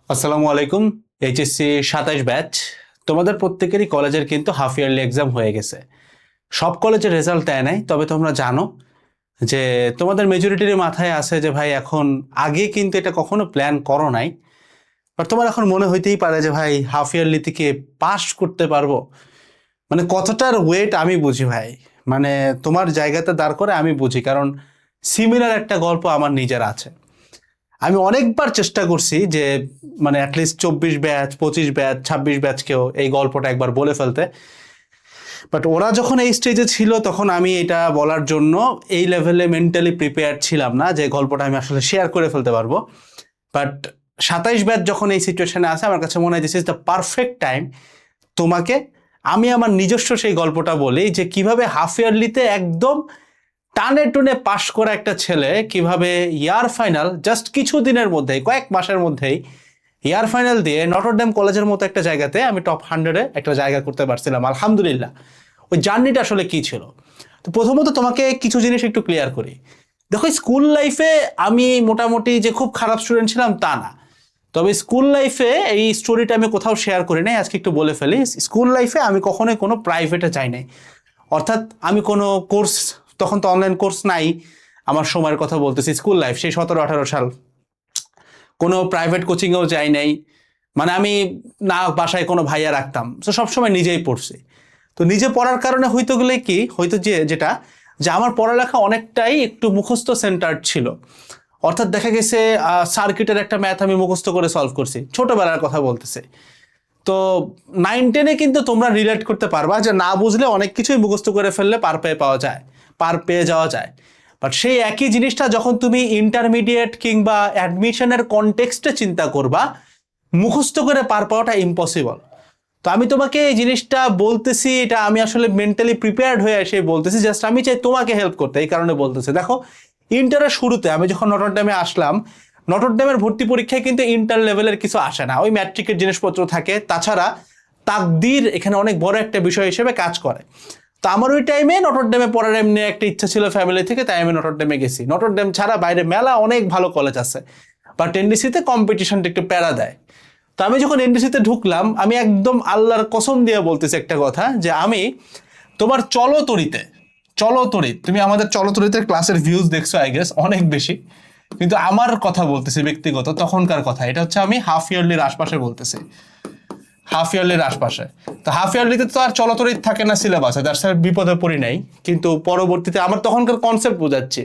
আসসালামু আলাইকুম। HSC 27 batch, তোমাদের প্রত্যেকেরই কলেজের কিন্তু হাফ ইয়ারলি এক্সাম হয়ে গেছে। সব কলেজের রেজাল্ট দেয় নাই, তবে তোমরা জানো যে তোমাদের মেজরিটির মাথায় আছে যে ভাই এখন আগে কিন্তু এটা কখনো প্ল্যান করো নাই, বাট তোমার এখন মনে হইতেই পারে যে ভাই হাফ ইয়ারলি থেকে পাস করতে পারবো। মানে কতটার ওয়েট আমি বুঝি ভাই, মানে তোমার জায়গাতে দাঁড় করে আমি বুঝি, কারণ সিমিলার একটা গল্প আমার নিজের আছে। আমি অনেকবার চেষ্টা করছি যে মানে অ্যাটলিস্ট 24 ব্যাচ, 25 ব্যাচ, 26 ব্যাচকেও এই গল্পটা একবার বলে ফেলতে, বাট ওরা যখন এই স্টেজে ছিল তখন আমি এটা বলার জন্য এই লেভেলে মেন্টালি প্রিপেয়ার ছিলাম না যে গল্পটা আমি আসলে শেয়ার করে ফেলতে পারবো। বাট 27 ব্যাচ যখন এই সিচুয়েশনে আছে, আমার কাছে মনে হয় this is the perfect time তোমাকে আমি আমার নিজস্ব সেই গল্পটা বলি যে কিভাবে হাফ ইয়ারলিতে একদম টানে টুনে পাশ করা একটা ছেলে কিভাবে ইয়ার ফাইনাল জাস্ট কিছু দিনের মধ্যেই, কয়েক মাসের মধ্যেই ইয়ার ফাইনাল দিয়ে নটরডেম কলেজের মতো একটা জায়গাতে আমি টপ 100-এ একটা জায়গা করতে পারছিলাম আলহামদুলিল্লাহ। ওই জার্নিটা আসলে কি ছিল, তো প্রথমত তোমাকে কিছু জিনিস একটু ক্লিয়ার করি। দেখো, স্কুল লাইফে আমি মোটামুটি যে খুব খারাপ স্টুডেন্ট ছিলাম তা না, তবে স্কুল লাইফে এই স্টোরিটা আমি কোথাও শেয়ার করি নাই, আজকে একটু বলে ফেলি। স্কুল লাইফে আমি কখনোই কোনো প্রাইভেটে যাই নাই, অর্থাৎ আমি কোনো কোর্স, তখন তো অনলাইন কোর্স নাই, আমার সময়ের কথা বলতেছি, স্কুল লাইফ সেই 17-18 সাল, কোনো প্রাইভেট কোচিংয়েও যাই নাই। মানে আমি না বাসায় কোনো ভাইয়া রাখতাম, তো সবসময় নিজেই পড়ছি। তো নিজে পড়ার কারণে হয়তো গেলে কি হয়তো যে যেটা যে আমার পড়ালেখা অনেকটাই একটু মুখস্থ সেন্টার্ড ছিল। অর্থাৎ দেখা গেছে সার্কিটের একটা ম্যাথ আমি মুখস্থ করে সলভ করছি, ছোটবেলার কথা বলতেছে। তো 9-10-এ কিন্তু তোমরা রিলেট করতে পারবা যে না বুঝলে অনেক কিছুই মুখস্থ করে ফেললে পার পেয়ে যাওয়া যায়। বাট সেই একই জিনিসটা যখন তুমি ইন্টারমিডিয়েট কিংবা অ্যাডমিশনের কনটেক্সটে চিন্তা করবা, মুখস্থ করে পার পাওয়াটা ইম্পসিবল। তো আমি তোমাকে এই জিনিসটা বলতেছি, এটা আমি আসলে মেন্টালি প্রিপেয়ার্ড হয়ে এসে বলতেছি, জাস্ট আমি চাই তোমাকে হেল্প করতে, এই কারণে বলতেছি। দেখো, ইন্টারের শুরুতে আমি যখন নটরডেমে আসলাম, নটরডেমের ভর্তি পরীক্ষায় কিন্তু ইন্টার লেভেলের কিছু আসে না, ওই ম্যাট্রিকের জিনিসপত্র থাকে। তাছাড়া তাকদির এখানে অনেক বড় একটা বিষয় হিসেবে কাজ করে। তো আমার ওই টাইমে নটরডেমে পড়ার এমনি একটা ইচ্ছা ছিল ফ্যামিলি থেকে, তাই আমি নটরডেমে গেছি। নটরডেম ছাড়া বাইরে মেলা অনেক ভালো কলেজ আছে, বাট এনডিসিতে কম্পিটিশনটা একটু প্যারা দেয়। তো আমি যখন এনডিসিতে ঢুকলাম, আমি একদম আল্লাহর কসম দিয়ে বলতেছি একটা কথা, যে আমি তোমার চলতরিত তুমি আমাদের চলতরিতের ক্লাসের ভিউজ দেখছো আই গেস অনেক বেশি, কিন্তু আমার কথা বলতেছি ব্যক্তিগত তখনকার কথা, এটা হচ্ছে আমি হাফ ইয়ারলির আশপাশে বলতেছি, হাফ ইয়ারলির আশপাশে। তো হাফ ইয়ারলিতে তো আর চলতরিত থাকে না সিলেবাসে, তার সাথে বিপদে পড়ি নাই, কিন্তু পরবর্তীতে আমার তখনকার কনসেপ্ট বোঝাচ্ছি।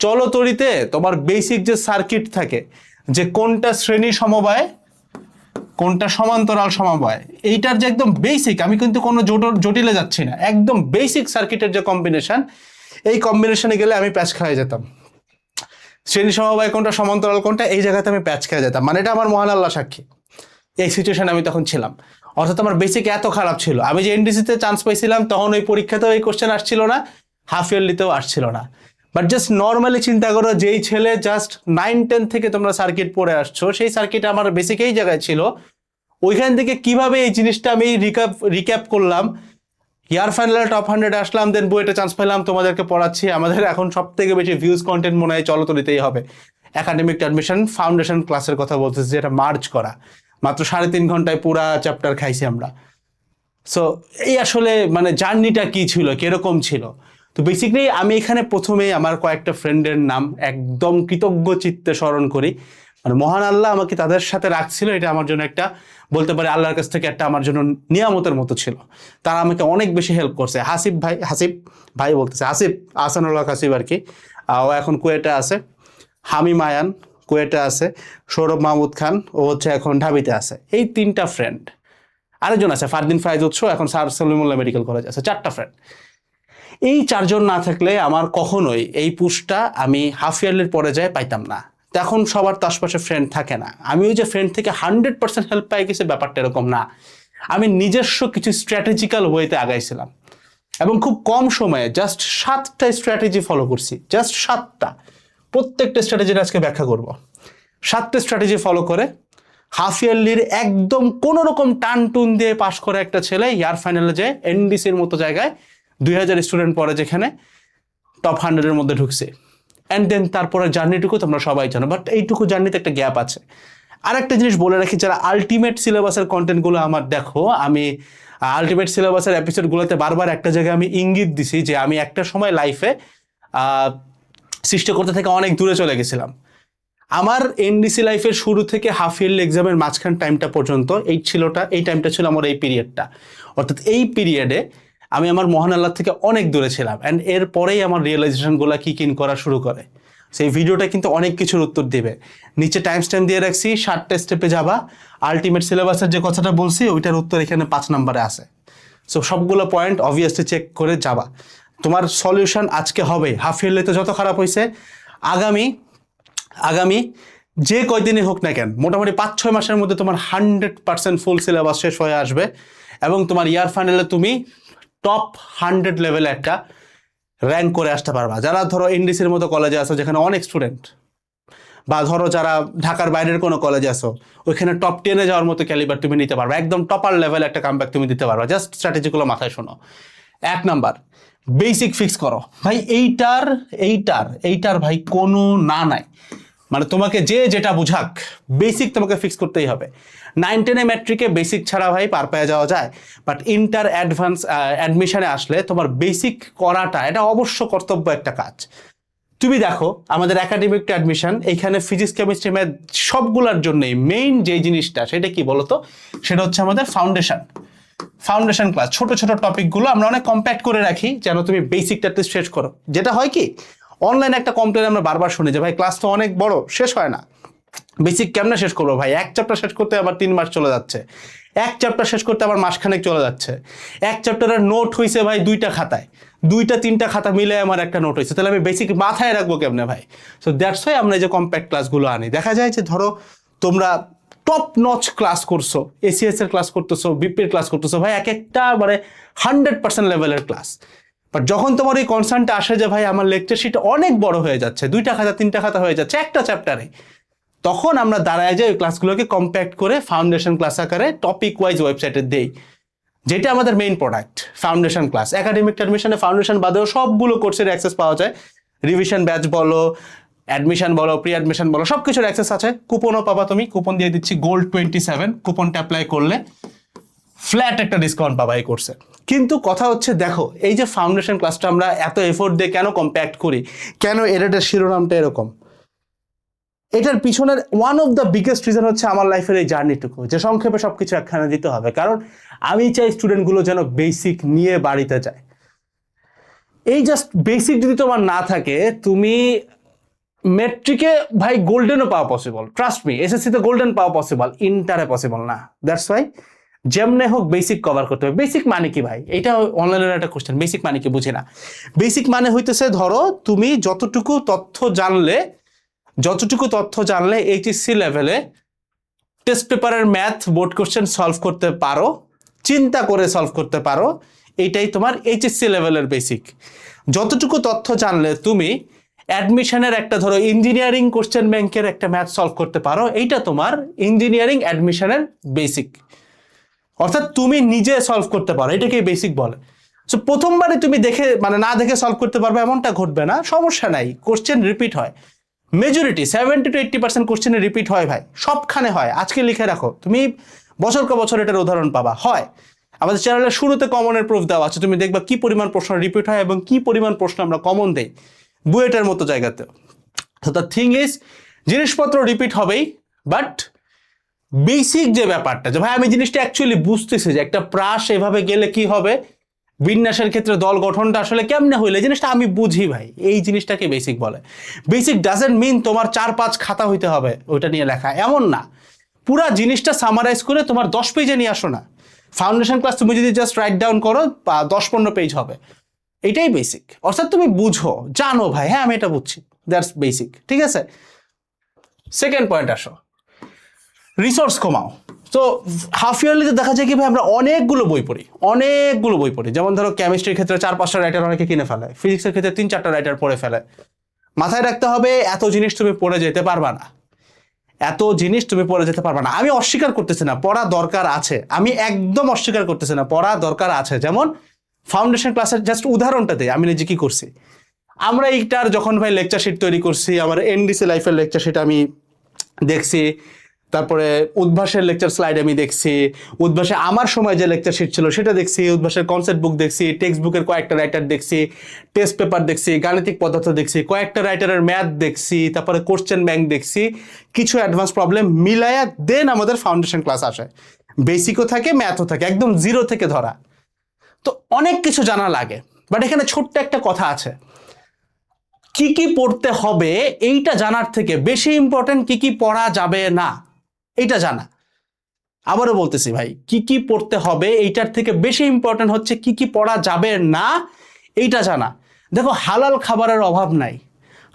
চলতরিতে তোমার বেসিক যে সার্কিট থাকে, যে কোনটা শ্রেণী সমবায় কোনটা সমান্তরাল সমবায়, এইটার যে একদম বেসিক, আমি কিন্তু কোনো জটিলে যাচ্ছি না, একদম বেসিক সার্কিটের যে কম্বিনেশন, এই কম্বিনেশনে গেলে আমি প্যাচ খেয়ে যেতাম। শ্রেণী সমবায় কোনটা, সমান্তরাল কোনটা, এই জায়গাতে আমি প্যাচ খেয়ে যেতাম। মানে এটা আমার মহান আল্লাহ সাক্ষী, এই সিচুয়েশনে আমি তখন ছিলাম। অর্থাৎ আমার বেসিক এত খারাপ ছিল, আমি যে এনডিসিতে চান্স পাইছিলাম তখন ওই পরীক্ষাতেও এই কোশ্চেন আসছিল না, হাফ ইয়ারলিতেও আসছিল না। বাট জাস্ট নর্মালি চিন্তা করো, যেই ছেলে জাস্ট 9-10 থেকে তোমরা সার্কিট পড়ে আসছো, সেই সার্কিট আমার বেসিক এই জায়গায় ছিল। ওইখান থেকে কিভাবে এই জিনিসটা আমি রিক্যাপ করলাম, ইয়ার ফাইনালে টপ 100-এ আসলাম, দেন বুয়েটে চান্স পেলাম, তোমাদেরকে পড়াচ্ছি। আমাদের এখন সব থেকে বেশি ভিউজ কন্টেন্ট মনে হয় চলতরিতেই হবে। একাডেমিক অ্যাডমিশন ফাউন্ডেশন ক্লাসের কথা বলতেছি, যেটা মার্চ করা, মাত্র 3.5 ঘন্টায় পুরা চ্যাপ্টার খাইছি আমরা। সো এই আসলে মানে জার্নিটা কি ছিল, কিরকম ছিল। তো বেসিক্যালি আমি এখানে প্রথমে আমার কয়েকটা ফ্রেন্ডের নাম একদম কৃতজ্ঞ চিত্তে স্মরণ করি। মানে মহান আল্লাহ আমাকে তাদের সাথে রাখছিল, এটা আমার জন্য একটা, বলতে পারি আল্লাহর কাছ থেকে একটা আমার জন্য নিয়ামতের মতো ছিল। তারা আমাকে অনেক বেশি হেল্প করছে। হাসিব ভাই বলতেছে, আসিফ, আহসানুল হক হাসিব আর কি, ও এখন কুয়েটে আছে। হামিম আয়ান কুয়েটে আছে। সৌরভ মাহমুদ খান, ও হচ্ছে এখন ঢাবিতে আছে। এই 3টা ফ্রেন্ড। আরেকজন আছে ফারদিন ফাইজ উৎস, এখন স্যার সলিমুল্লাহ মেডিকেল কলেজ আছে। 4টা ফ্রেন্ড। এই 4জন না থাকলে আমার কখনোই এই পুশটা আমি হাফ ইয়ারলির পরে যায় পাইতাম না। তখন সবার তো আশপাশে ফ্রেন্ড থাকে না। আমি ওই যে ফ্রেন্ড থেকে 100% হেল্প পাই গেছি, ব্যাপারটা এরকম না। আমি নিজস্ব কিছু স্ট্র্যাটেজিক্যাল ওয়েতে আগাইছিলাম, এবং খুব কম সময়ে জাস্ট 7টা স্ট্র্যাটেজি ফলো করছি, জাস্ট 7টা। প্রত্যেকটা স্ট্র্যাটেজির আজকে ব্যাখ্যা করব। 7টা স্ট্র্যাটেজি ফলো করে হাফ ইয়ারলির একদম কোন রকম টান টুন দিয়ে পাশ করে একটা ছেলে ইয়ার ফাইনালে যায় এনডিসির মতো জায়গায়, 2000 স্টুডেন্ট পড়ে যেখানে, টপ 100-এর মধ্যে ঢুকছে। অ্যান্ড দেন তারপরে জার্নিটুকু তোমরা সবাই জানো, বাট এইটুকু জার্নিতে একটা গ্যাপ আছে। আরেকটা জিনিস বলে রাখি, যারা আলটিমেট সিলেবাসের কন্টেন্টগুলো আমার দেখো, আমি আলটিমেট সিলেবাসের এপিসোডগুলোতে বারবার একটা জায়গায় আমি ইঙ্গিত দিছি যে আমি একটা সময় লাইফে সৃষ্টি করতে থেকে অনেক দূরে চলে গেছিলাম। আমার এনডিসি লাইফের শুরু থেকে হাফ ইয়ারলি এক্সামের মাঝখান টাইমটা পর্যন্ত এই টাইমটা ছিল আমার এই পিরিয়ডটা। অর্থাৎ এই পিরিয়ডে আমি আমার মহান আল্লাহ থেকে অনেক দূরে ছিলাম, অ্যান্ড এরপরেই আমার রিয়েলাইজেশনগুলো কিক ইন করা শুরু করে। সেই ভিডিওটা কিন্তু অনেক কিছুর উত্তর দেবে। নিচে টাইম স্ট্যাম্প দিয়ে রাখছি, 7টা স্টেপে যাবা, আলটিমেট সিলেবাসের যে কথাটা বলছি ওইটার উত্তর এখানে 5 নম্বরে আছে। সো সবগুলো পয়েন্ট অবভিয়াসলি চেক করে যাবা। তোমার সলিউশন আজকে হবে। হাফ ইয়ারলিতে যত খারাপ হয়েছে, আগামী যে কয়দিনই হোক না কেন, মোটামুটি 5-6 মাসের মধ্যে তোমার 100% ফুল সিলেবাস শেষ হয়ে আসবে, এবং তোমার ইয়ার ফাইনালে তুমি টপ 100 লেভেলে একটা র্যাঙ্ক করে আসতে পারবা। যারা ধরো এনডিসির মতো কলেজে আসো যেখানে অনেক স্টুডেন্ট, বা ধরো যারা ঢাকার বাইরের কোনো কলেজে আসো, ওইখানে টপ 10-এ যাওয়ার মতো ক্যালিবার তুমি নিতে পারবা, একদম টপার লেভেল একটা কামব্যাক তুমি দিতে পারবা। জাস্ট স্ট্র্যাটেজিগুলো মাথায় শোনো। 1 নাম্বার, বেসিক ফিক্স করো ভাই। এইটার ভাই কোনো না নাই, মানে তোমাকে যে যেটা বুঝাক, বেসিক তোমাকে ফিক্স করতেই হবে। 9-10-এ ম্যাট্রিকে বেসিক ছাড়া ভাই পার পেয়ে যাওয়া যায়, বাট ইন্টার অ্যাডভান্স অ্যাডমিশনে আসলে তোমার বেসিক করাটা এটা অবশ্য কর্তব্য একটা কাজ। তুমি দেখো আমাদের একাডেমিক অ্যাডমিশন, এইখানে ফিজিক্স কেমিস্ট্রি ম্যাথ সবগুলোর জন্যই মেইন যে জিনিসটা সেটা কি বলতো, সেটা হচ্ছে আমাদের ফাউন্ডেশন ক্লাস। ছোট ছোট টপিকগুলো আমরা অনেক কম্প্যাক্ট করে রাখি যেন তুমি বেসিকটা শেষ করো। যেটা হয় কি, অনলাইনে একটা কমপ্লেন আমরা বারবার শুনি যে ভাই ক্লাস তো অনেক বড়, শেষ হয় না, বেসিক কেমনে শেষ করবো ভাই? এক চ্যাপ্টার শেষ করতে আবার 3 মাস চলে যাচ্ছে, এক চ্যাপ্টার শেষ করতে আবার মাসখানেক চলে যাচ্ছে, এক চ্যাপ্টারের নোট হয়েছে ভাই 2টা খাতায়, 2-3টা খাতা মিলে আমার একটা নোট হয়েছে, তাহলে আমি বেসিক মাথায় রাখবো কেমনে ভাই? সো দ্যাটস ওয়াই আমরা এই যে কম্প্যাক্ট ক্লাসগুলো আনি। দেখা যায় যে ধরো তোমরা টপ নচ ক্লাস করছো, এসিএস এর ক্লাস করতেছো, বিপির ক্লাস করতেছো ভাই, এক একটা মানে 100% লেভেলের ক্লাস। বাট যখন তোমার এই কনসার্নটা আসে যে ভাই আমার লেকচার শিট অনেক বড় হয়ে যাচ্ছে, 2টা খাতা 3টা খাতা হয়ে যাচ্ছে একটা চ্যাপ্টারে, তখন আমরা দাঁড়ায় যাই ওই ক্লাসগুলোকে কম্প্যাক্ট করে ফাউন্ডেশন ক্লাস আকারে টপিক ওয়াইজ ওয়েবসাইটে দেই, যেটা আমাদের main product foundation class. Academic অ্যাডমিশনে ফাউন্ডেশন বাদেও সবগুলো কোর্সের অ্যাক্সেস পাওয়া যায়। রিভিশন ব্যাচ বলো, অ্যাডমিশন বলো, প্রি অ্যাডমিশন বলো, সব কিছুর অ্যাক্সেস আছে। কুপনও পাবা, তুমি কুপন দিয়ে দিচ্ছি গোল্ড 27, কুপনটা অ্যাপ্লাই করলে ফ্ল্যাট একটা ডিসকাউন্ট পাবা এই কোর্সে। কিন্তু কথা হচ্ছে দেখো, এই যে ফাউন্ডেশন ক্লাসটা আমরা এত এফোর্ট দিয়ে কেন কম্প্যাক্ট করি, কেন এটার শিরোনামটা এরকম, এটার পিছনের one of the biggest reason হচ্ছে আমার লাইফের এই জার্নিটুকু, যে সংক্ষেপে সবকিছু একখানে দিতে হবে। কারণ আমি চাই স্টুডেন্টগুলো যেন বেসিক নিয়ে বাড়িতে যায়। এই জাস্ট বেসিক যদি তোমার না থাকে, তুমি মেট্রিকে ভাই গোল্ডেনও পাওয়া পসিবল, ট্রাস্ট মি, এসএসসিতে গোল্ডেন পাওয়া পসিবল, ইন্টারে পসিবল না। দ্যাটস ওয়াই যেমনে হোক বেসিক কভার করতে হবে। বেসিক মানে কি ভাই? এটা অনলাইনের একটা কোশ্চেন, বেসিক মানে কি বুঝি না। বেসিক মানে হইতেছে ধরো তুমি যতটুকু তথ্য জানলে এইচএসসি লেভেলে টেস্ট পেপারের ম্যাথ বোর্ড কোশ্চেন সলভ করতে পারো, চিন্তা করে সলভ করতে পারো, এইটাই তোমার এইচএসসি লেভেলের বেসিক। যতটুকু তথ্য জানলে তুমি অ্যাডমিশনের একটা ধরো ইঞ্জিনিয়ারিং কোশ্চেন ব্যাংকের একটা ম্যাথ সলভ করতে পারো, এইটা তোমার ইঞ্জিনিয়ারিং অ্যাডমিশনের বেসিক। অর্থাৎ তুমি নিজে সলভ করতে পারো, এটাকেই বেসিক বলে। সো প্রথমবারে তুমি না দেখে সলভ করতে পারবে এমনটা ঘটবে না, সমস্যা নাই, কোশ্চেন রিপিট হয়। মেজরিটি 70-80% কোশ্চেনে রিপিট হয় ভাই, সবখানে হয়। আজকে লিখে রাখো, তুমি বছর কা বছর এটার উদাহরণ পাবা, হয়। আমাদের চ্যানেলের শুরুতে কমনের প্রুফ দেওয়া আছে, তুমি দেখবা কি পরিমাণ প্রশ্ন রিপিট হয় এবং কি পরিমাণ প্রশ্ন আমরা কমন দেই বুয়েটের মতো জায়গাতে। তো দ্য থিং ইজ, জিনিসপত্র রিপিট হবেই, বাট বেসিক যে ব্যাপারটা, যে ভাই আমি জিনিসটা অ্যাকচুয়ালি বুঝতেছি যে একটা প্রাস এভাবে গেলে কি হবে, বিন্যাসের ক্ষেত্রে দল গঠনটা আসলে কেমনে হইলে, জিনিসটা আমি বুঝি ভাই, এই জিনিসটাকে বেসিক বলে। বেসিক ডাজেন্ট মিন তোমার 4-5 খাতা হইতে হবে ওইটা নিয়ে লেখা, এমন না। পুরা জিনিসটা সামারাইজ করে তোমার 10 পেজে নিয়ে আসো না। ফাউন্ডেশন ক্লাস তুমি যদি জাস্ট রাইট ডাউন করো 10-15 পেজ হবে, এটাই বেসিক। অর্থাৎ তুমি বুঝো, জানো ভাই, হ্যাঁ আমি এটা বুঝছি, দ্যাটস বেসিক, ঠিক আছে। সেকেন্ড পয়েন্ট আসো, রিসোর্স কমাও। তো হাফ ইয়ারলিতে দেখা যায় কি ভাই, আমরা অনেকগুলো বই পড়ি। যেমন ধরো কেমিস্ট্রির ক্ষেত্রে 4-5টা রাইটার অনেকে কিনে ফেলে, ফিজিক্সের ক্ষেত্রে 3-4টা রাইটার পড়ে ফেলে। মাথায় রাখতে হবে এত জিনিস তুমি পড়ে যেতে পারবা না। আমি অস্বীকার করতেছি না, পড়া দরকার আছে, আমি একদম অস্বীকার করতেছি না, পড়া দরকার আছে। যেমন ফাউন্ডেশন ক্লাসের জাস্ট উদাহরণটা দেই, আমি নিজে কি করছি। আমরা এইটার যখন ভাই লেকচার শিট তৈরি করছি, আমার এনডিসি লাইফের লেকচার শিট আমি দেখছি, তারপরে উদ্ভাসের লেকচার স্লাইড আমি দেখছি, উদ্ভাসে আমার সময় যে লেকচার শিট ছিল সেটা দেখছি, উদ্ভাসের কনসেপ্ট বুক দেখছি, টেক্সট বুকের কয়েকটা রাইটার দেখছি, টেস্ট পেপার দেখছি, গাণিতিক পদার্থ দেখছি, কয়েকটা রাইটারের ম্যাথ দেখছি, তারপরে কোশ্চেন ব্যাংক দেখছি, কিছু অ্যাডভান্স প্রবলেম মিলায়া দেন আমাদের ফাউন্ডেশন ক্লাস আসে। বেসিকও থাকে, ম্যাথও থাকে, একদম জিরো থেকে ধরা। তো অনেক কিছু জানা লাগে, বাট এখানে ছোট্ট একটা কথা আছে, কি কি পড়তে হবে এইটা জানার থেকে বেশি ইম্পর্টেন্ট কি কি পড়া যাবে না এইটা জানা। আবারও বলতেছি ভাই, কি কি পড়তে হবে এইটার থেকে বেশি ইম্পর্টেন্ট হচ্ছে কি কি পড়া যাবে না এইটা জানা। দেখো, হালাল খাবারের অভাব নাই,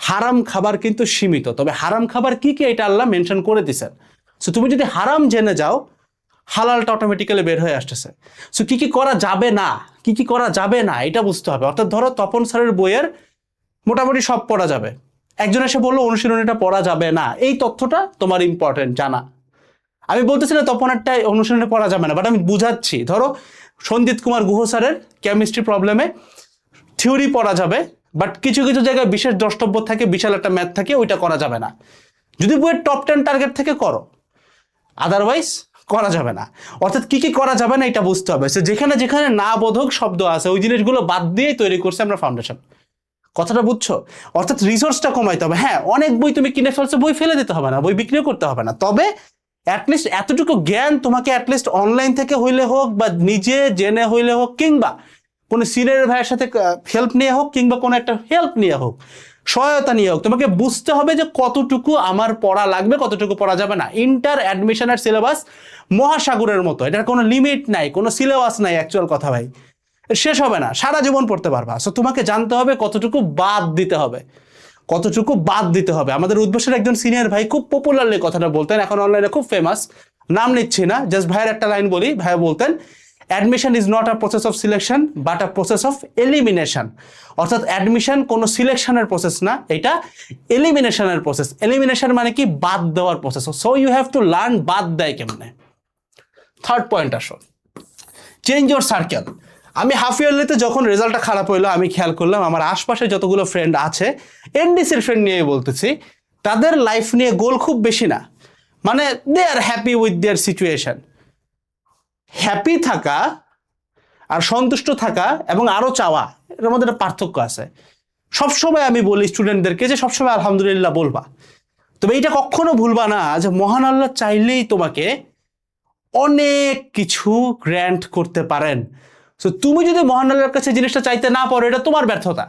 হারাম খাবার কিন্তু সীমিত। তবে হারাম খাবার কি কি এটা আল্লাহ মেনশন করে দিছেন। সো তুমি যদি হারাম জেনে যাও, হালালটা অটোমেটিক্যালি বের হয়ে আসতেছে। সো কি কি করা যাবে না, কি কি করা যাবে না এটা বুঝতে হবে। অর্থাৎ ধরো তপন স্যারের বইয়ের মোটামুটি সব পড়া যাবে, একজন এসে বললো অনুশীলনীটা পড়া যাবে না, এই তথ্যটা তোমার ইম্পর্টেন্ট জানা। আমি বলতেছি না তপনেরটা অনুশীলনে পড়া যাবে না, বাট আমি বুঝাচ্ছি। ধরো সঞ্জিত কুমার গুহ স্যারের কেমিস্ট্রি প্রবলেমে থিওরি পড়া যাবে, বাট কিছু কিছু জায়গায় বিশেষ দ্রষ্টব্য থাকে, বিশাল একটা ম্যাথ থাকে, ওইটা করা যাবে না। যদি বইয়ের টপ 10 টার্গেট থেকে করো, আদারওয়াইজ করা যাবে না। অর্থাৎ কি কি করা যাবে না এটা বুঝতে হবে। সে যেখানে যেখানে না বোধক শব্দ আছে ওই জিনিসগুলো বাদ দিয়েই তৈরি করছে আমরা ফাউন্ডেশন। কথাটা বুঝছো? অর্থাৎ রিসোর্সটা কমাইতে হবে। হ্যাঁ, অনেক বই তুমি কিনে ফেলছো, বই ফেলে দিতে হবে না, বই বিক্রিও করতে হবে না, তবে অ্যাটলিস্ট এতটুকু জ্ঞান তোমাকে অ্যাটলিস্ট অনলাইন থেকে হইলে হোক, বা নিজে জেনে হইলে হোক, কিংবা কোনো সিনিয়র ভাইয়ের সাথে হেল্প নিয়ে হোক, কিংবা কোনো একটা হেল্প নিয়ে হোক, সহায়তা নিয়ে হোক, তোমাকে বুঝতে হবে যে কতটুকু আমার পড়া লাগবে, কতটুকু পড়া যাবে না। ইন্টার অ্যাডমিশনের সিলেবাস মহাসাগরের মতো, এটার কোনো লিমিট নাই, কোনো সিলেবাস নাই। অ্যাকচুয়াল কথা ভাই, শেষ হবে না, সারা জীবন পড়তে পারবা। সো তোমাকে জানতে হবে কতটুকু বাদ দিতে হবে, কতটুকু বাদ দিতে হবে। আমাদের উদ্ভাসের একজন সিনিয়র ভাই খুব পপুলারলি কথাটা বলতেন, এখন অনলাইনে খুব ফেমাস, নাম নিচ্ছি না, জাস্ট ভাইয়ের একটা লাইন বলি। ভাইয়া বলতেন, admission is not a process of selection but a process of elimination. অর্থাৎ অ্যাডমিশন কোনো সিলেকশনের প্রসেস না, এটা এলিমিনেশনের প্রসেস। এলিমিনেশন মানে কি? বাদ দেওয়ার process. So you have to learn বাদ দেয় কেমনে। থার্ড পয়েন্ট আসো, চেঞ্জ ইউর সার্কেল। আমি হাফ ইয়ারলিতে যখন রেজাল্টটা খারাপ হইলো, আমি খেয়াল করলাম আমার আশপাশে যতগুলো ফ্রেন্ড আছে, এনডিসির ফ্রেন্ড নিয়ে বলতেছি, তাদের লাইফ নিয়ে গোল খুব বেশি না, মানে they are happy with their situation. Happy থাকা আর সন্তুষ্ট থাকা এবং আরো চাওয়া, এর মধ্যে একটা পার্থক্য আছে। সবসময় আমি বলি স্টুডেন্টদেরকে যে সবসময় আলহামদুলিল্লাহ বলবা, তবে এইটা কখনো ভুলবা না যে মহান আল্লাহ চাইলেই তোমাকে অনেক কিছু গ্র্যান্ট করতে পারেন। সো তুমি যদি মহান আল্লাহর কাছে জিনিসটা চাইতে না পারো, এটা তোমার ব্যর্থতা,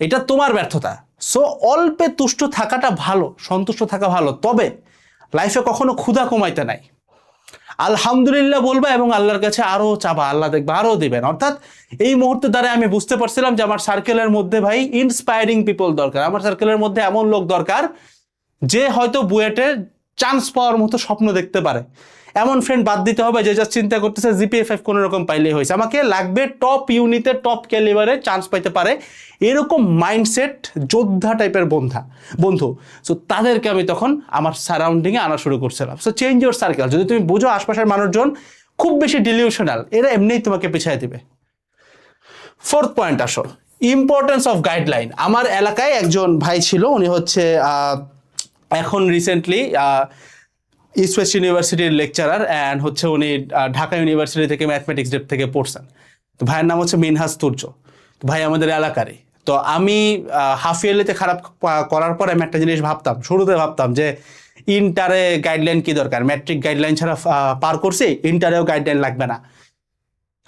এটা তোমার ব্যর্থতা। সো অল্পে তুষ্ট থাকাটা ভালো, সন্তুষ্ট থাকা ভালো, তবে লাইফে কখনো ক্ষুধা কমাইতে নাই। আলহামদুলিল্লাহ বলবা এবং আল্লাহর কাছে আরো চাবা, আল্লাহ দেখবা আরো দিবেন। অর্থাৎ এই মুহূর্তে দ্বারা আমি বুঝতে পারছিলাম যে আমার সার্কেলের মধ্যে ভাই ইন্সপায়ারিং পিপল দরকার। আমার সার্কেলের মধ্যে এমন লোক দরকার যে হয়তো বুয়েটে চান্স পাওয়ার মতো স্বপ্ন দেখতে পারে। এমন ফ্রেন্ড বাদ দিতে হবে যে জাস্ট চিন্তা করতেছে জিপিএ 5 কোনো রকম পাইলেই হয়েছে। আমাকে লাগবে টপ ইউনিটে টপ ক্যালিবারে চান্স পাইতে পারে এরকম মাইন্ডসেট যোদ্ধা টাইপের বন্ধু। সো তাদেরকে আমি তখন আমার সারাউন্ডিংয়ে আনা শুরু করছিলাম। So change your circle. যদি তুমি বুঝো আশপাশের মানুষজন খুব বেশি ডিলিউশনাল, এরা এমনিই তোমাকে পিছিয়ে দিবে। ফোর্থ পয়েন্ট আসো, ইম্পর্টেন্স অফ গাইডলাইন। আমার এলাকায় একজন ভাই ছিল, উনি হচ্ছে এখন রিসেন্টলি ইস্ট ওয়েস্ট ইউনিভার্সিটির লেকচারার, অ্যান্ড হচ্ছে উনি ঢাকা ইউনিভার্সিটি থেকে ম্যাথমেটিক্স ডেপ থেকে পড়ছেন। তো ভাইয়ের নাম হচ্ছে মিনহাজ তুর্য। ভাই আমাদের এলাকারই। তো আমি হাফ ইয়ারলিতে খারাপ করার পরে আমি একটা জিনিস ভাবতাম, শুরুতে ভাবতাম যে ইন্টারে গাইডলাইন কি দরকার, ম্যাট্রিক গাইডলাইন ছাড়া পার করছি, ইন্টারেও গাইডলাইন লাগবে না।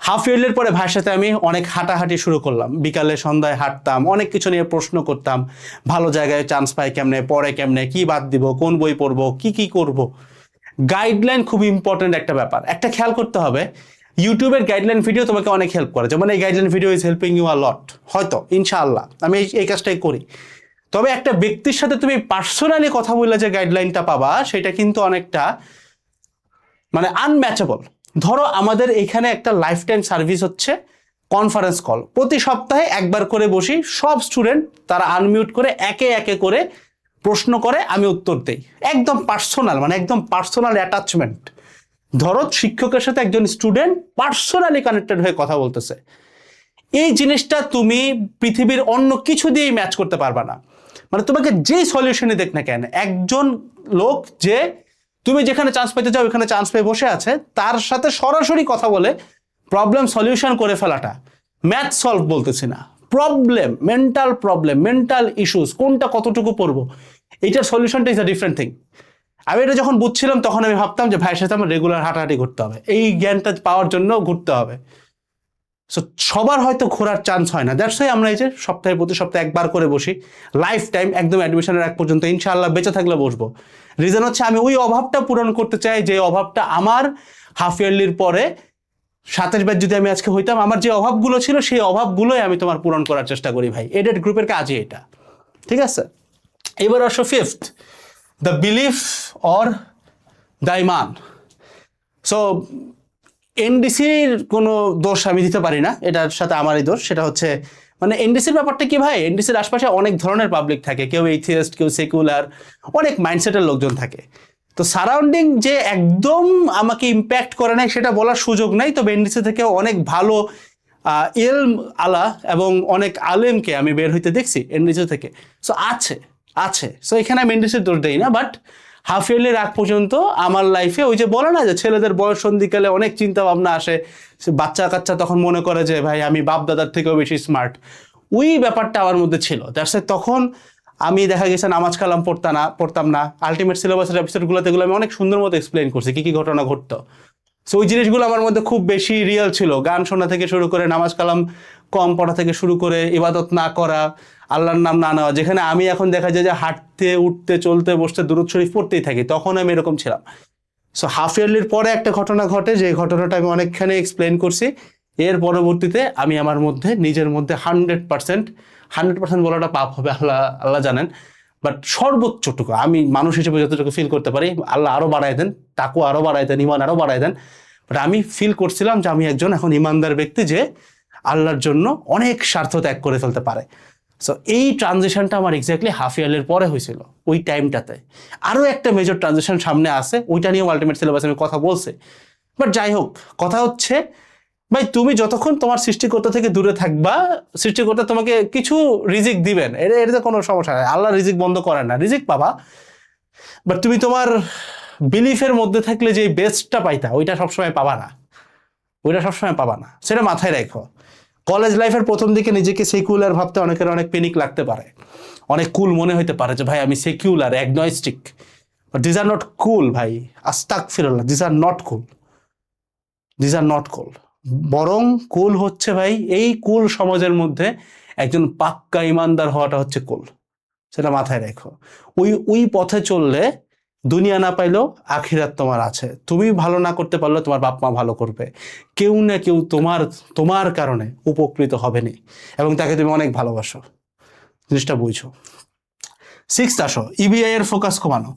হাফ ইয়ারলির পরে ভাইয়ের সাথে আমি অনেক হাঁটাহাঁটি শুরু করলাম, বিকালে সন্ধ্যায় হাঁটতাম, অনেক কিছু নিয়ে প্রশ্ন করতাম, ভালো জায়গায় চান্স পাই কেমনে, পড়ে কেমনে, কি বাদ দিব, কোন বই পড়বো, কি করব। গাইডলাইন খুব ইম্পর্টেন্ট একটা ব্যাপার। একটা খেয়াল করতে হবে, ইউটিউবের গাইডলাইন ভিডিও তোমাকে অনেক হেল্প করে, যেমন এই guideline video is helping you a lot, হয়তো ইনশাআল্লাহ আমি এই কাজটাই করি। তবে একটা ব্যক্তির সাথে তুমি পার্সোনালি কথা বললে যে গাইডলাইনটা পাবা, সেটা কিন্তু অনেকটা মানে আনম্যাচেবল। ধরো আমাদের এখানে একটা লাইফ টাইম সার্ভিস হচ্ছে কনফারেন্স কল, প্রতি সপ্তাহে একবার করে বসি, সব স্টুডেন্ট তারা আনমিউট করে একে একে করে প্রশ্ন করে, আমি উত্তর দেই, একদম পার্সোনাল, মানে একদম পার্সোনাল অ্যাটাচমেন্ট। ধরো শিক্ষকের সাথে একজন স্টুডেন্ট পার্সোনালি কানেক্টেড হয়ে কথা বলতেছে, এই জিনিসটা তুমি পৃথিবীর অন্য কিছু দিয়েই ম্যাচ করতে পারবা না। মানে তোমাকে যেই সলিউশনে দেখ না কেন, একজন লোক যে তুমি যেখানে চান্স পেতে চাও ওখানে চান্স পেয়ে বসে আছে, তার সাথে সরাসরি কথা বলে প্রবলেম সলিউশন করে ফেলাটা, ম্যাথ সলভ বলতেছি না, প্রবলেম মেন্টাল ইস্যুস কোনটা কতটুকু পড়বো, এইটার সলিউশনটা ইজ আ ডিফারেন্ট থিং। আমি এটা যখন বুঝছিলাম তখন আমি ভাবতাম যে ভাইয়ের সাথে আমার রেগুলার হাঁটাহাঁটি ঘুরতে হবে, এই জ্ঞানটা পাওয়ার জন্য ঘুরতে হবে। সো সবার হয়তো ঘোরার চান্স হয় না, দ্যাটস ওয়াই আমরা এই যে সপ্তাহে প্রতি সপ্তাহে একবার করে বসি, লাইফ টাইম একদম অ্যাডমিশনের এক পর্যন্ত ইনশাআল্লাহ বেঁচে থাকলে বসবো। রিজন হচ্ছে আমি ওই অভাবটা পূরণ করতে চাই, যে অভাবটা আমার হাফ ইয়ারলির পরে 27 ব্যাচ যদি আমি আজকে হইতাম, আমার যে অভাবগুলো ছিল সেই অভাবগুলোই আমি তোমার পূরণ করার চেষ্টা করি ভাই। এডেড গ্রুপের কাজই এটা, ঠিক আছে। এবার আসো fifth, the belief or the ইমান। সো এনডিসির কোনো দোষ আমি দিতে পারি না, এটার সাথে আমারই দোষ। সেটা হচ্ছে মানে এনডিসির ব্যাপারটা কি ভাই, এনডিসির আশপাশে অনেক ধরনের পাবলিক থাকে, কেউ এইথিয়েস্ট, কেউ সেকুলার, অনেক মাইন্ডসেটের লোকজন থাকে। তো সারাউন্ডিং যে একদম আমাকে ইম্প্যাক্ট করে নাই সেটা বলার সুযোগ নাই, তবে এনডিসি থেকে অনেক ভালো ইলম আলা এবং অনেক আলেমকে আমি বের হইতে দেখছি এনডিসি থেকে। সো আছে সো এখানে আমি এনডিসির দোষ দেই না, বাট হাফ ইয়ারলির আগ পর্যন্ত আমার লাইফে ওই যে বলে না যে ছেলেদের বয়স সন্ধিকালে অনেক চিন্তা ভাবনা আসে, বাচ্চা কাচ্চা তখন মনে করে যে ভাই আমি বাপ দাদার থেকেও বেশি স্মার্ট, ওই ব্যাপারটা আমার মধ্যে ছিল। দ্যাটস তখন আমি দেখা গেছে নামাজ কালাম পড়তাম না, আলটিমেট সিলেবাসের এপিসোডগুলোতে এগুলো আমি অনেক সুন্দর মতো এক্সপ্লেন করছি কি কি ঘটনা ঘটতো। সো ওই জিনিসগুলো আমার মধ্যে খুব বেশি রিয়েল ছিল, গান শোনা থেকে শুরু করে নামাজ কালাম কম পড়া থেকে শুরু করে ইবাদত না করা, আল্লাহর নাম না নেওয়া। যেখানে আমি এখন দেখা যায় যে হাঁটতে উঠতে চলতে বসতে দুরূদ শরীফ পড়তেই থাকি, তখন আমি এরকম ছিলাম। সো হাফ ইয়ারলির পরে একটা ঘটনা ঘটে, যে ঘটনাটা আমি অনেকখানি এক্সপ্লেন করছি। এর পরবর্তীতে আমি আমার মধ্যে নিজের মধ্যে 100% বলাটা পাপ হবে, আল্লাহ জানেন, বাট সর্বোচ্চটুকু আমি মানুষ হিসেবে যতটুকু ফিল করতে পারি, আল্লাহ আরও বাড়ায় দেন, তাকু আরও বাড়ায় দেন, ইমান আরও বাড়ায় দেন। বাট আমি ফিল করছিলাম যে আমি একজন এখন ইমানদার ব্যক্তি, যে আল্লাহর জন্য অনেক স্বার্থ ত্যাগ করে ফেলতে পারে। সো এই ট্রানজিশনটা আমার এক্স্যাক্টলি হাফ ইয়ারের পরে হয়েছিল, ওই টাইমটাতে। আরও একটা মেজর ট্রানজিশন সামনে আসে, ওইটা নিয়েও আলটিমেট সিলেবাসে আমি কথা বলছি। বাট যাই হোক, কথা হচ্ছে ভাই তুমি যতক্ষণ তোমার সৃষ্টিকর্তা থেকে দূরে থাকবা, সৃষ্টিকর্তা তোমাকে কিছু রিজিক দিবেন, এটাতে কোনো সমস্যা নেই, আল্লাহ রিজিক বন্ধ করেন না, রিজিক পাবা। বাট তুমি তোমার বিলিফের মধ্যে থাকলে যে বেস্টটা পাইতা ওইটা সবসময় পাবা না, সেটা মাথায় রাখো। কলেজ লাইফের প্রথম দিকে নিজেকে সেকুলার ভাবতে অনেকের অনেক পেনিক লাগতে পারে, অনেক কুল মনে হইতে পারে যে ভাই আমি secular Agnostic, but this are not কুল ভাই, আস্তাগফিরুল্লাহ, দিস আর নট কুল। বরং কুল হচ্ছে ভাই এই কুল সমাজের মধ্যে একজন পাক্কা ইমানদার হওয়াটা হচ্ছে কুল, সেটা মাথায় রেখো। ওই পথে চললে দুনিয়া না পাইলেও আখিরাত তোমার আছে। তুমি ভালো না করতে পারলেও তোমার বাপ মা ভালো করবে, কেউ না কেউ তোমার কারণে উপকৃত হবে না, এবং তাকে তুমি অনেক ভালোবাসো, জিনিসটা বুঝছো। 6th আসো, ইবিআই এর ফোকাস কমানো।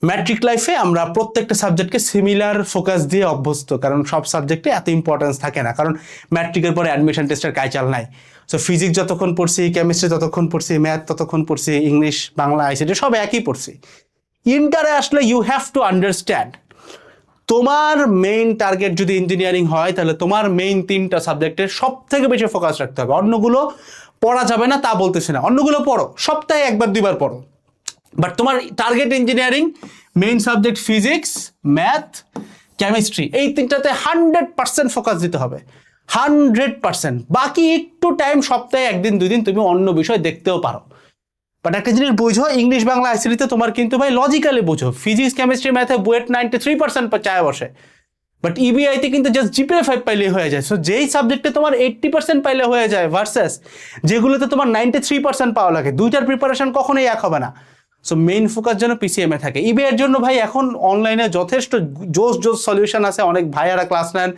ম্যাট্রিক লাইফে আমরা প্রত্যেকটা সাবজেক্টকে সিমিলার ফোকাস দিয়ে অভ্যস্ত, কারণ সব সাবজেক্টে এত ইম্পর্টেন্স থাকে না, কারণ ম্যাট্রিকের পরে অ্যাডমিশন টেস্টের কাইচাল নাই। সো ফিজিক্স যতক্ষণ পড়ছি, কেমিস্ট্রি ততক্ষণ পড়ছি, ম্যাথ ততক্ষণ পড়ছি, ইংলিশ বাংলা আইসিটি সব একই পড়ছি। ইন্টারে আসলে ইউ হ্যাভ টু আন্ডারস্ট্যান্ড, তোমার মেইন টার্গেট যদি ইঞ্জিনিয়ারিং হয় তাহলে তোমার মেইন 3টা সাবজেক্টের সব থেকে বেশি ফোকাস রাখতে হবে। অন্যগুলো পড়া যাবে না তা বলতেছি না, অন্যগুলো পড়ো, সপ্তাহে 1-2বার পড়ো, বাট তোমার target engineering, main subject physics, math, chemistry, এই 3টাতে 100% ফোকাস দিতে হবে, 100%। বাকি একটু টাইম সপ্তাহে 1-2 দিন তুমি অন্য বিষয় দেখতেও পারো। বাট একটা জিনিস বুঝো, ইংলিশ বাংলা আইসিটিতে তোমার কিন্তু ভাই লজিক্যালি বুঝো, ফিজিক্স কেমিস্ট্রি ম্যাথে বুয়েট 93% চায় বসে, বাট ইবিআইতে কিন্তু জাস্ট জিপিএ 5 পাইলেই হয়ে যায়। সো যেই সাবজেক্টে তোমার 80% পাইলে হয়ে যায় ভার্সেস যেগুলোতে তোমার 93% পাওয়া লাগে, দুইটার প্রিপারেশন কখনোই এক হবে না। সো মেইন ফোকাস যেন পিসিএমে থাকে। ইবিআই এর জন্য ভাই এখন অনলাইনে যথেষ্ট জোস সলিউশন আছে, অনেক ভাইয়ারা ক্লাস নেন,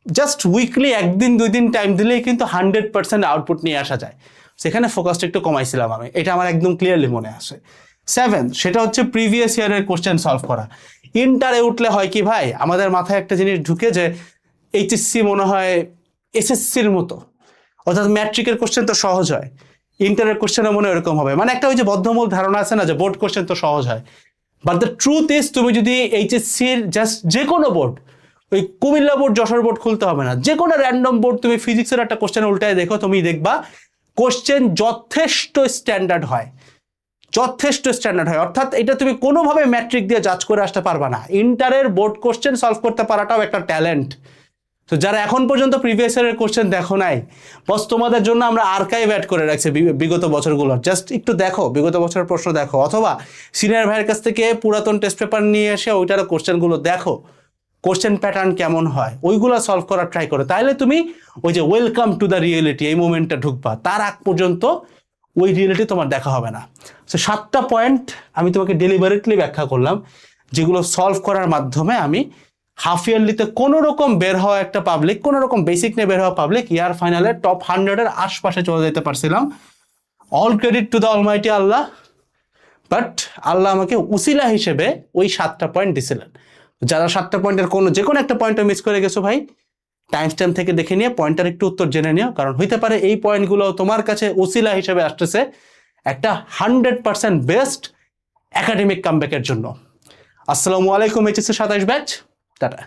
জাস্ট উইকলি 1-2 দিন টাইম দিলেই কিন্তু 100% আউটপুট নিয়ে আসা যায়। সেখানে ফোকাসটা একটু কমাইছিলাম আমি, এটা আমার একদম ক্লিয়ারলি মনে আসে। 7, সেটা হচ্ছে প্রিভিয়াস ইয়ারের কোশ্চেন সলভ করা। ইন্টারে উঠলে হয় কি ভাই, আমাদের মাথায় একটা জিনিস ঢুকে যে এইচএসসি মনে হয় এসএসসির মতো, অর্থাৎ ম্যাট্রিকের কোশ্চেন তো সহজ হয়, ইন্টারের কোশ্চেনও মনে এরকম হবে, মানে একটা ওই যে বদ্ধমূল ধারণা আছে না যে বোর্ড কোশ্চেন তো সহজ হয়। বাট দ্য ট্রুথ ইজ, তুমি যদি এইচএসসির জাস্ট যে কোনো বোর্ড, ওই কুমিল্লা বোর্ড যশোর বোর্ড খুলতে হবে না, যে কোনো র্যান্ডম বোর্ড তুমি ফিজিক্সের একটা কোশ্চেন উল্টায় দেখো, তুমি দেখবা কোশ্চেন যথেষ্ট স্ট্যান্ডার্ড হয়, যথেষ্ট স্ট্যান্ডার্ড হয়, অর্থাৎ এটা তুমি কোনোভাবে ম্যাট্রিক দিয়ে জাজ করে আসতে পারবা না। ইন্টারের বোর্ড কোশ্চেন সলভ করতে পারাটাও একটা ট্যালেন্ট। তো যারা এখন পর্যন্ত প্রিভিয়াস ইয়ারের কোশ্চেন দেখো নাই, বস তোমাদের জন্য আমরা আর্কাইভ অ্যাড করে রাখছি বিগত বছরগুলোর, জাস্ট একটু দেখো, বিগত বছরের প্রশ্ন দেখো, অথবা সিনিয়র ভাইয়ের কাছ থেকে পুরাতন টেস্ট পেপার নিয়ে এসে ওইটারও কোশ্চেনগুলো দেখো, কোশ্চেন প্যাটার্ন কেমন হয়, ওইগুলো সলভ করার ট্রাই করো। তাইলে তুমি ওই যে ওয়েলকাম টু দ্য রিয়েলিটি এই মোমেন্টটা ঢুকবা, তার আগ পর্যন্ত ওই রিয়েলিটি তোমার দেখা হবে না। সো 7টা পয়েন্ট আমি তোমাকে ডেলিভারেটলি ব্যাখ্যা করলাম, যেগুলো সলভ করার মাধ্যমে আমি হাফ ইয়ারলিতে কোনো রকম বের হওয়া একটা পাবলিক, কোনো রকম বেসিক নিয়ে বের হওয়া পাবলিক ইয়ার ফাইনালে টপ 100-এর আশপাশে চলে যেতে পারছিলাম। All credit to the almighty Allah. But Allah আমাকে উসিলা হিসেবে ওই 7টা পয়েন্ট দিছিলেন। যারা 7টা পয়েন্টের যে কোনো একটা পয়েন্টও মিস করে গেছো ভাই, টাইম স্ট্যাম্প থেকে দেখে নিয়ে পয়েন্টার একটু উত্তর জেনে নিও, কারণ হইতে পারে এই পয়েন্টগুলো তোমার কাছে উসিলা হিসেবে আসতেছে একটা 100% বেস্ট একাডেমিক কামব্যাকের জন্য। আসসালামু আলাইকুম, এইচএসসি 27 ব্যাচ, টাটা।